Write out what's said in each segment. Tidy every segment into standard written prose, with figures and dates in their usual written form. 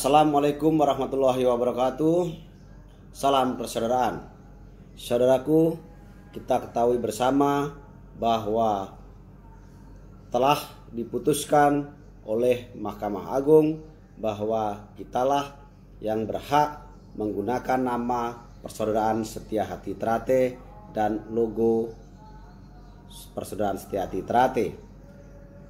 Assalamualaikum warahmatullahi wabarakatuh. Salam persaudaraan. Saudaraku, kita ketahui bersama bahwa telah diputuskan oleh Mahkamah Agung bahwa kitalah yang berhak menggunakan nama Persaudaraan Setia Hati Trate dan logo Persaudaraan Setia Hati Trate.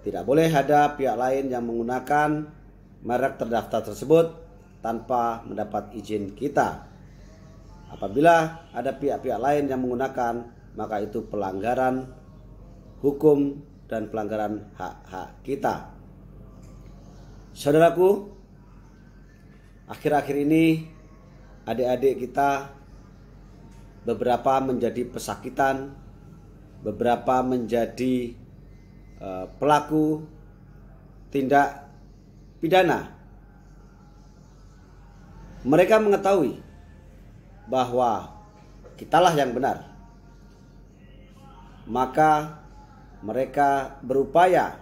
Tidak boleh ada pihak lain yang menggunakan merek terdaftar tersebut tanpa mendapat izin kita. Apabila ada pihak-pihak lain yang menggunakan, maka itu pelanggaran hukum dan pelanggaran hak-hak kita. Saudaraku, akhir-akhir ini adik-adik kita beberapa menjadi pesakitan, beberapa menjadi pelaku tindak pidana. Mereka mengetahui bahwa kitalah yang benar, maka mereka berupaya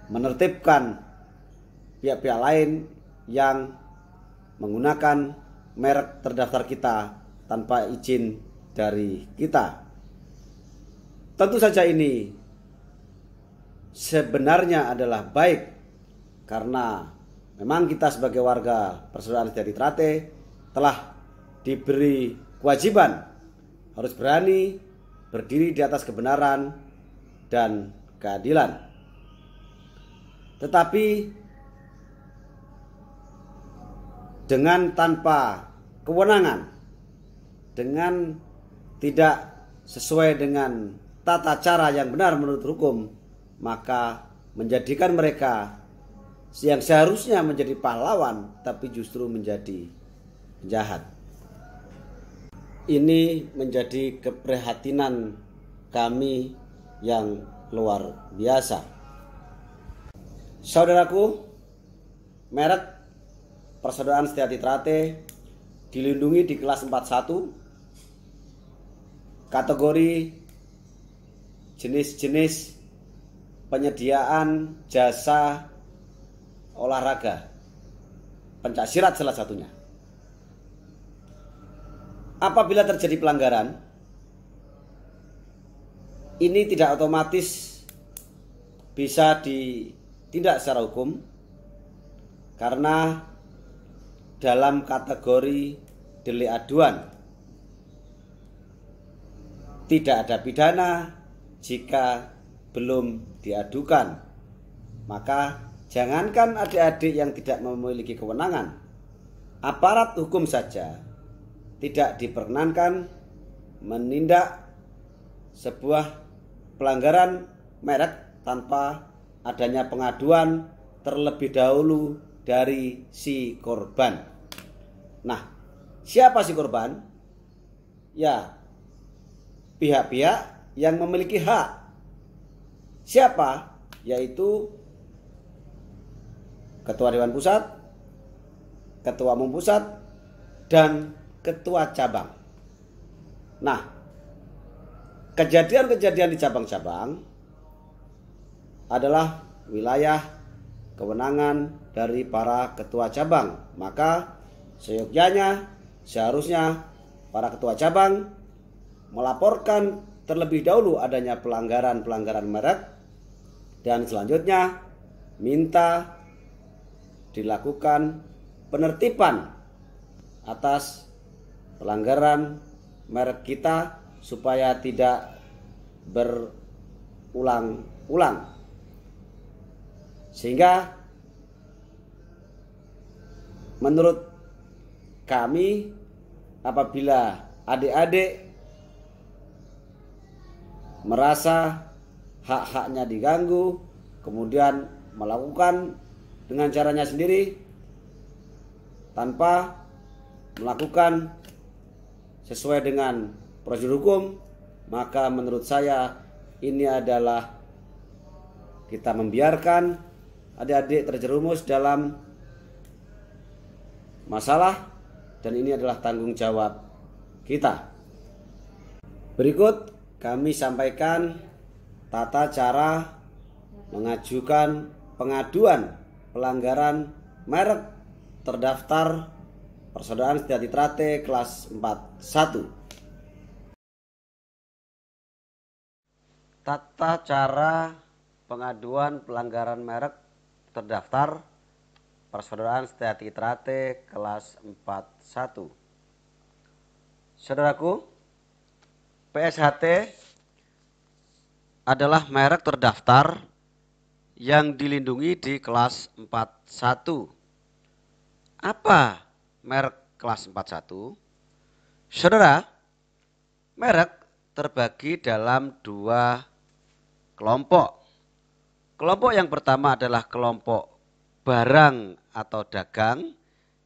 menertibkan pihak-pihak lain yang menggunakan merek terdaftar kita tanpa izin dari kita. Tentu saja ini sebenarnya adalah baik, karena memang kita sebagai warga Persaudaraan Setia Hati Trate telah diberi kewajiban harus berani berdiri di atas kebenaran dan keadilan. Tetapi dengan tanpa kewenangan, dengan tidak sesuai dengan tata cara yang benar menurut hukum, maka menjadikan mereka yang seharusnya menjadi pahlawan tapi justru menjadi penjahat. Ini menjadi keprihatinan kami yang luar biasa. Saudaraku, merek Persaudaraan Setia Hati Trate dilindungi di kelas 41 kategori jenis-jenis penyediaan jasa olahraga, pencaksilat salah satunya. Apabila terjadi pelanggaran, ini tidak otomatis bisa ditindak secara hukum, karena dalam kategori delik aduan tidak ada pidana jika belum diadukan. Maka jangankan adik-adik yang tidak memiliki kewenangan, aparat hukum saja tidak diperkenankan menindak sebuah pelanggaran merek tanpa adanya pengaduan terlebih dahulu dari si korban. Nah, siapa si korban? Ya, pihak-pihak yang memiliki hak. Siapa? Yaitu Ketua Dewan Pusat, Ketua Umum Pusat, dan Ketua Cabang. Nah, kejadian-kejadian di cabang-cabang adalah wilayah kewenangan dari para ketua cabang. Maka seharusnya para ketua cabang melaporkan terlebih dahulu adanya pelanggaran merek, dan selanjutnya minta dilakukan penertiban atas pelanggaran merek kita supaya tidak berulang-ulang. Sehingga menurut kami, apabila adik-adik merasa hak-haknya diganggu, kemudian melakukan dengan caranya sendiri tanpa melakukan sesuai dengan prosedur hukum, maka menurut saya ini adalah kita membiarkan adik-adik terjerumus dalam masalah, dan ini adalah tanggung jawab kita. Berikut kami sampaikan tata cara mengajukan pengaduan pelanggaran merek terdaftar Persaudaraan Setiati Trate kelas 41. Tata cara pengaduan pelanggaran merek terdaftar Persaudaraan Setiati Trate kelas 41. Saudaraku, PSHT adalah merek terdaftar yang dilindungi di kelas 41. Apa merek kelas 41? Saudara, merek terbagi dalam dua kelompok. Kelompok yang pertama adalah kelompok barang atau dagang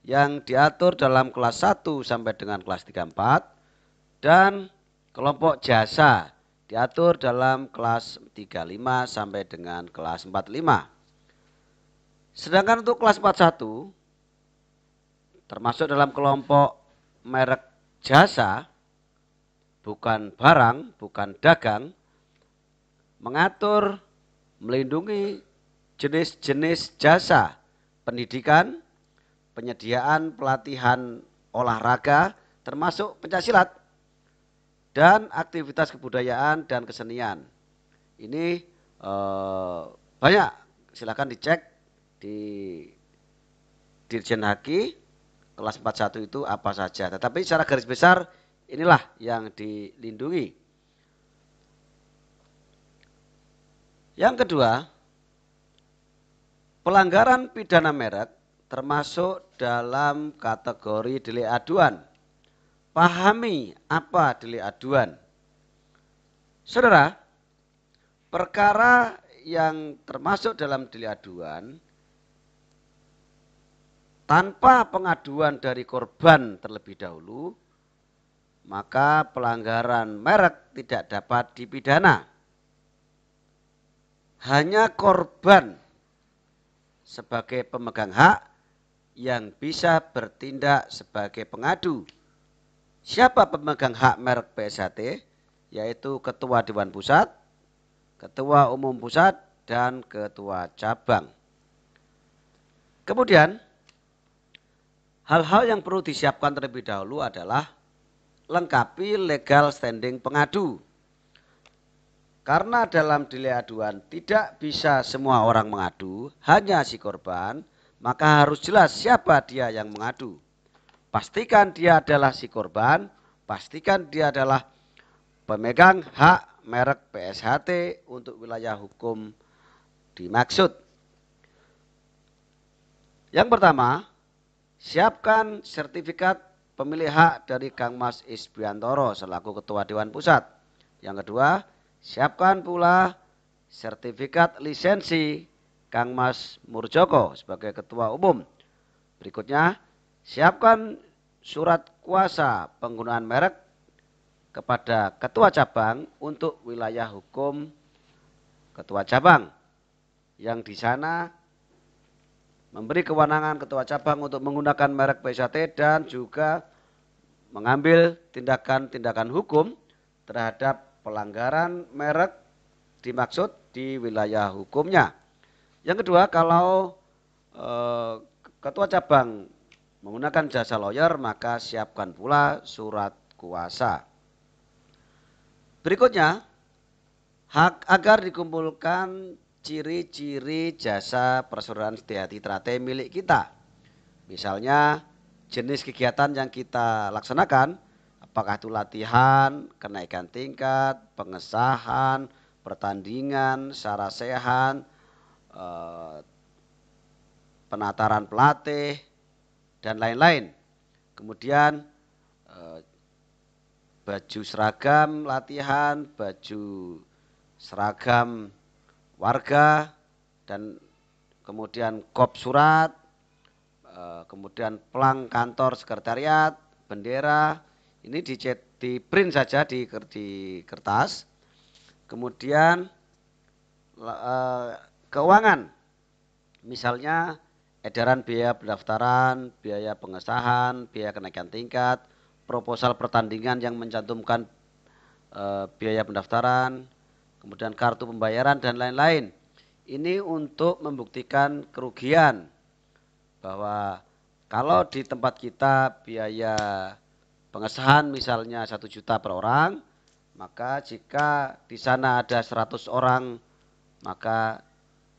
yang diatur dalam kelas 1 sampai dengan kelas 34 dan kelompok jasa diatur dalam kelas 35 sampai dengan kelas 45. Sedangkan untuk kelas 41 termasuk dalam kelompok merek jasa, bukan barang, bukan dagang, mengatur, melindungi jenis-jenis jasa pendidikan, penyediaan pelatihan olahraga, termasuk pencaksilat, dan aktivitas kebudayaan dan kesenian. Ini banyak, silakan dicek di Dirjen Haki kelas 41 itu apa saja. Tetapi secara garis besar inilah yang dilindungi. Yang kedua, pelanggaran pidana merek termasuk dalam kategori delik aduan. Pahami apa delik aduan. Saudara, perkara yang termasuk dalam delik aduan tanpa pengaduan dari korban terlebih dahulu, maka pelanggaran merek tidak dapat dipidana. Hanya korban sebagai pemegang hak yang bisa bertindak sebagai pengadu. Siapa pemegang hak merek PSHT? Yaitu Ketua Dewan Pusat, Ketua Umum Pusat, dan Ketua Cabang. Kemudian, hal-hal yang perlu disiapkan terlebih dahulu adalah lengkapi legal standing pengadu. Karena dalam delik aduan tidak bisa semua orang mengadu, hanya si korban, maka harus jelas siapa dia yang mengadu. Pastikan dia adalah si korban, pastikan dia adalah pemegang hak merek PSHT untuk wilayah hukum dimaksud. Yang pertama, siapkan sertifikat pemilik hak dari Kang Mas Isbiantoro selaku Ketua Dewan Pusat. Yang kedua, siapkan pula sertifikat lisensi Kang Mas Murjoko sebagai Ketua Umum. Berikutnya, siapkan surat kuasa penggunaan merek kepada Ketua Cabang untuk wilayah hukum Ketua Cabang. Yang di sana memberi kewenangan Ketua Cabang untuk menggunakan merek PSHT dan juga mengambil tindakan-tindakan hukum terhadap pelanggaran merek dimaksud di wilayah hukumnya. Yang kedua, kalau Ketua Cabang menggunakan jasa lawyer, maka siapkan pula surat kuasa. Berikutnya, hak agar dikumpulkan ciri-ciri jasa Persaudaraan Setiati Trate milik kita. Misalnya jenis kegiatan yang kita laksanakan, apakah itu latihan, kenaikan tingkat, pengesahan, pertandingan, sarasehan, penataran pelatih, dan lain-lain. Kemudian baju seragam latihan, baju seragam warga, dan kemudian kop surat, kemudian pelang kantor sekretariat, bendera, ini di print saja di kertas. Kemudian keuangan, misalnya edaran biaya pendaftaran, biaya pengesahan, biaya kenaikan tingkat, proposal pertandingan yang mencantumkan biaya pendaftaran, kemudian kartu pembayaran dan lain-lain. Ini untuk membuktikan kerugian bahwa kalau di tempat kita biaya pengesahan misalnya 1 juta per orang, maka jika di sana ada 100 orang, maka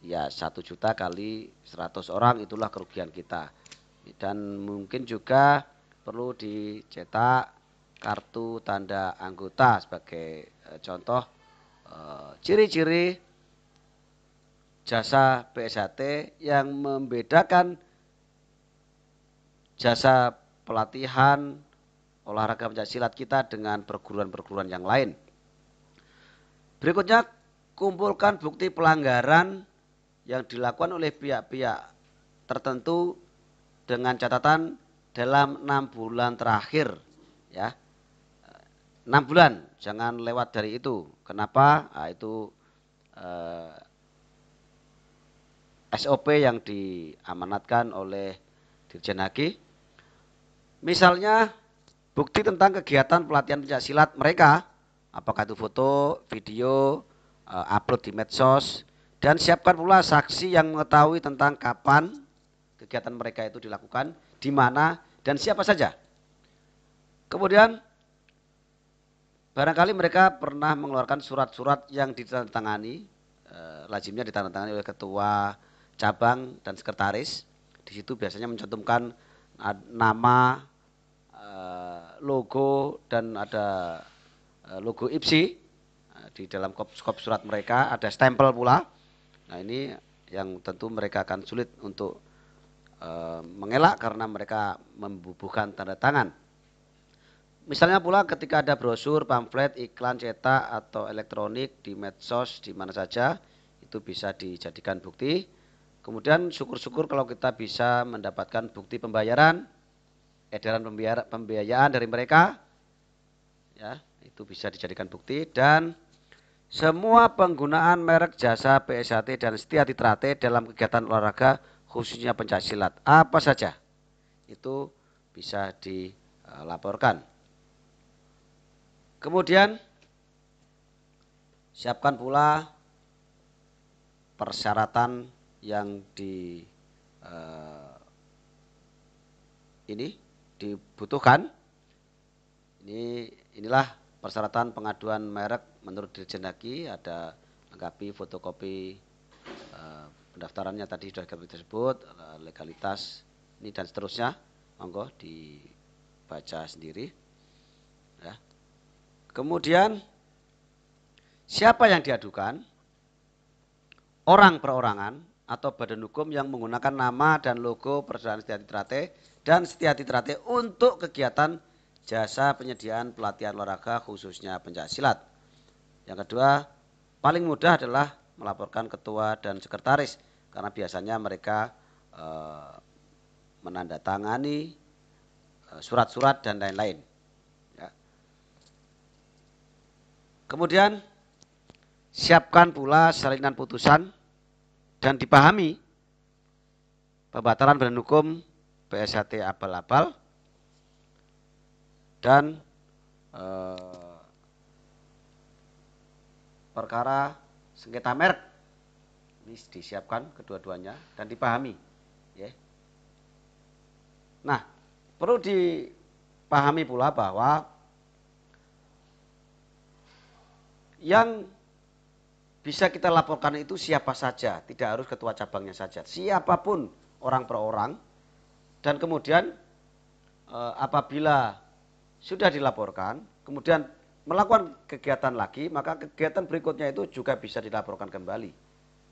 ya 1 juta kali 100 orang itulah kerugian kita. Dan mungkin juga perlu dicetak kartu tanda anggota sebagai contoh ciri-ciri jasa PSHT yang membedakan jasa pelatihan olahraga pencaksilat kita dengan perguruan-perguruan yang lain. Berikutnya, kumpulkan bukti pelanggaran yang dilakukan oleh pihak-pihak tertentu dengan catatan dalam 6 bulan terakhir, ya. 6 bulan, jangan lewat dari itu. Kenapa? Nah, itu SOP yang diamanatkan oleh Dirjen Haki. Misalnya bukti tentang kegiatan pelatihan pencaksilat mereka, apakah itu foto, video, upload di medsos, dan siapkan pula saksi yang mengetahui tentang kapan kegiatan mereka itu dilakukan, di mana, dan siapa saja. Kemudian barangkali mereka pernah mengeluarkan surat-surat yang ditandatangani, lazimnya ditandatangani oleh ketua cabang dan sekretaris. Di situ biasanya mencantumkan nama, logo, dan ada logo IPSI di dalam kop surat mereka, ada stempel pula. Nah, ini yang tentu mereka akan sulit untuk mengelak karena mereka membubuhkan tanda tangan. Misalnya pula ketika ada brosur, pamflet, iklan cetak atau elektronik di medsos di mana saja, itu bisa dijadikan bukti. Kemudian syukur-syukur kalau kita bisa mendapatkan bukti pembayaran, edaran pembiayaan dari mereka, ya, itu bisa dijadikan bukti. Dan semua penggunaan merek jasa PSHT dan Setia Trate dalam kegiatan olahraga khususnya pencaksilat apa saja itu bisa dilaporkan. Kemudian siapkan pula persyaratan yang dibutuhkan. Inilah persyaratan pengaduan merek menurut Dirjen Haki, ada lengkapi fotokopi pendaftarannya tadi sudah kami tersebut, legalitas ini dan seterusnya, monggo dibaca sendiri, ya. Kemudian siapa yang diadukan, orang perorangan atau badan hukum yang menggunakan nama dan logo perusahaan Setia Trate dan Setia Trate untuk kegiatan jasa penyediaan pelatihan olahraga khususnya pencaksilat. Yang kedua, paling mudah adalah melaporkan ketua dan sekretaris karena biasanya mereka menandatangani surat-surat dan lain-lain, ya. Kemudian siapkan pula salinan putusan dan dipahami pembatalan badan hukum PSHT abal-abal dan perkara sengketa merek. Ini disiapkan kedua-duanya dan dipahami, ya. Nah, perlu dipahami pula bahwa yang bisa kita laporkan itu siapa saja, tidak harus ketua cabangnya saja, siapapun orang per orang. Dan kemudian apabila sudah dilaporkan, kemudian melakukan kegiatan lagi, maka kegiatan berikutnya itu juga bisa dilaporkan kembali,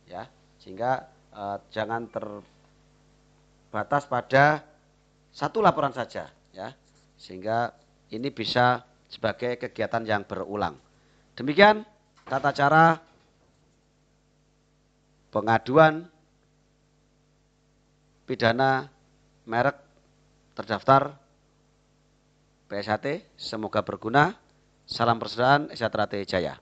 ya. Sehingga jangan terbatas pada satu laporan saja, ya. Sehingga ini bisa sebagai kegiatan yang berulang. Demikian tata cara pengaduan pidana merek terdaftar PSHT. Semoga berguna. Salam persaudaraan, Setia Trate Jaya.